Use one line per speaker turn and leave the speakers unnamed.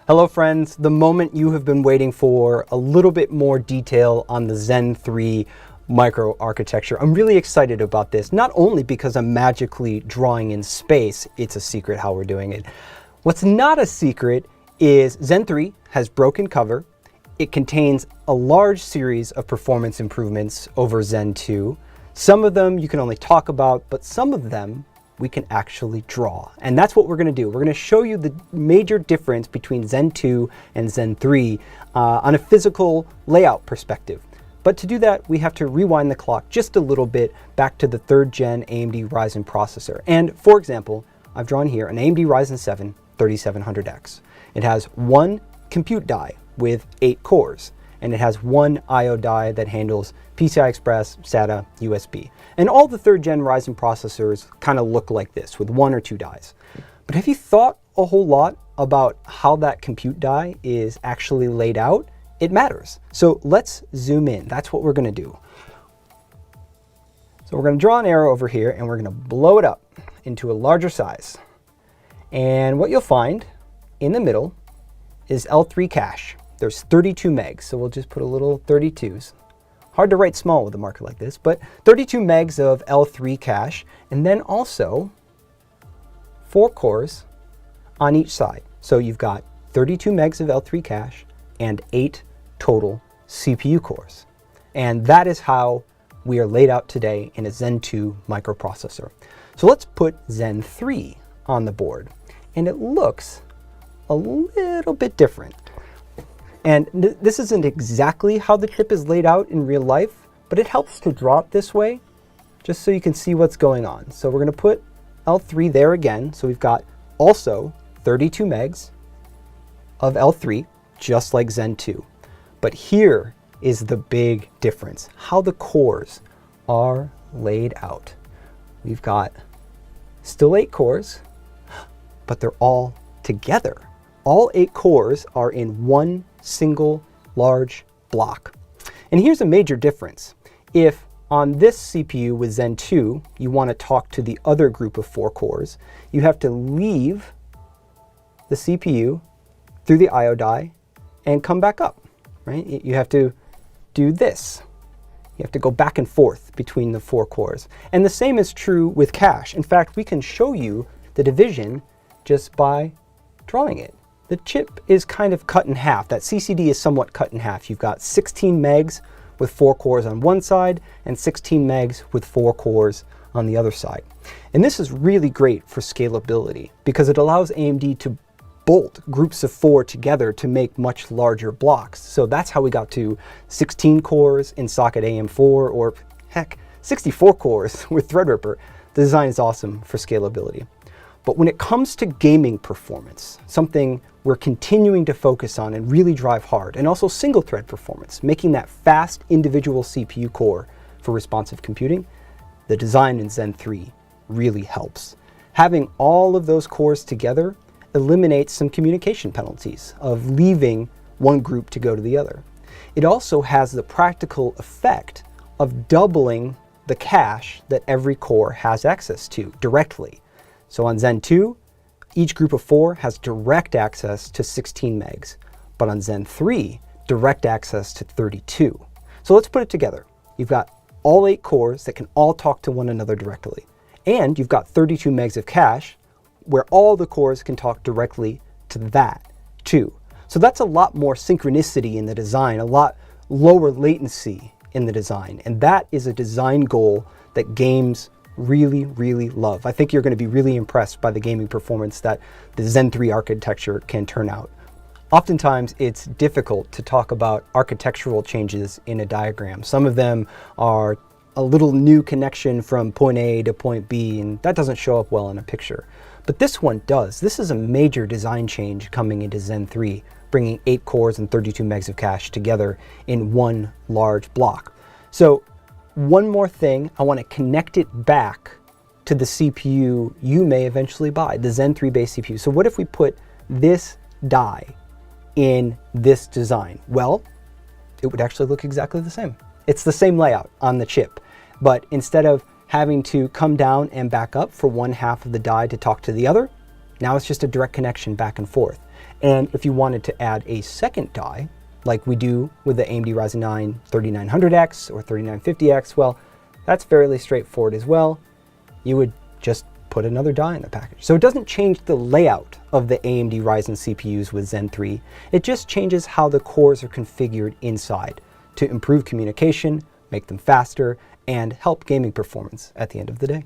Hello friends, the moment you have been waiting for, a little bit more detail on the Zen 3 microarchitecture. I'm really excited about this, not only because I'm magically drawing in space, it's a secret how we're doing it. What's not a secret is Zen 3 has broken cover. It contains a large series of performance improvements over Zen 2. Some of them you can only talk about, but some of them we can actually draw. And that's what we're gonna do. We're gonna show you the major difference between Zen 2 and Zen 3 on a physical layout perspective. But to do that, we have to rewind the clock just a little bit back to the 3rd gen AMD Ryzen processor. And for example, I've drawn here an AMD Ryzen 7 3700X. It has one compute die with 8 cores, and it has one I/O die that handles PCI Express, SATA, USB. And all the 3rd gen Ryzen processors kind of look like this, with 1 or 2 dies. But have you thought a whole lot about how that compute die is actually laid out? It matters. So let's zoom in. That's what we're gonna do. So we're gonna draw an arrow over here and we're gonna blow it up into a larger size. And what you'll find in the middle is L3 cache. There's 32 megs, so we'll just put a little 32s. Hard to write small with a marker like this, but 32 megs of L3 cache, and then also 4 cores on each side. So you've got 32 megs of L3 cache and 8 total CPU cores. And that is how we are laid out today in a Zen 2 microprocessor. So let's put Zen 3 on the board, and it looks a little bit different. And this isn't exactly how the chip is laid out in real life, but it helps to draw it this way, just so you can see what's going on. So we're gonna put L3 there again. So we've got also 32 megs of L3, just like Zen 2. But here is the big difference, how the cores are laid out. We've got still 8 cores, but they're all together. All 8 cores are in one single large block. And here's a major difference. If on this CPU with Zen 2, you want to talk to the other group of 4 cores, you have to leave the CPU through the I/O die and come back up, right? You have to do this. You have to go back and forth between the 4 cores. And the same is true with cache. In fact, we can show you the division just by drawing it. The chip is kind of cut in half. That CCD is somewhat cut in half. You've got 16 megs with 4 cores on one side and 16 megs with 4 cores on the other side. And this is really great for scalability because it allows AMD to bolt groups of 4 together to make much larger blocks. So that's how we got to 16 cores in Socket AM4, or heck, 64 cores with Threadripper. The design is awesome for scalability. But when it comes to gaming performance, something we're continuing to focus on and really drive hard, and also single thread performance, making that fast individual CPU core for responsive computing, the design in Zen 3 really helps. Having all of those cores together eliminates some communication penalties of leaving one group to go to the other. It also has the practical effect of doubling the cache that every core has access to directly. So on Zen 2, each group of 4 has direct access to 16 megs, but on Zen 3, direct access to 32. So let's put it together. You've got all 8 cores that can all talk to one another directly. And you've got 32 megs of cache where all the cores can talk directly to that too. So that's a lot more synchronicity in the design, a lot lower latency in the design. And that is a design goal that games really, really love. I think you're going to be really impressed by the gaming performance that the Zen 3 architecture can turn out. Oftentimes, it's difficult to talk about architectural changes in a diagram. Some of them are a little new connection from point A to point B, and that doesn't show up well in a picture. But this one does. This is a major design change coming into Zen 3, bringing 8 cores and 32 megs of cache together in one large block. So one more thing, I want to connect it back to the CPU you may eventually buy, the Zen 3 based CPU. So what if we put this die in this design? Well, it would actually look exactly the same. It's the same layout on the chip, but instead of having to come down and back up for one half of the die to talk to the other, Now it's just a direct connection back and forth. And if you wanted to add a second die, like we do with the AMD Ryzen 9 3900X or 3950X, well, that's fairly straightforward as well. You would just put another die in the package. So it doesn't change the layout of the AMD Ryzen CPUs with Zen 3. It just changes how the cores are configured inside to improve communication, make them faster, and help gaming performance at the end of the day.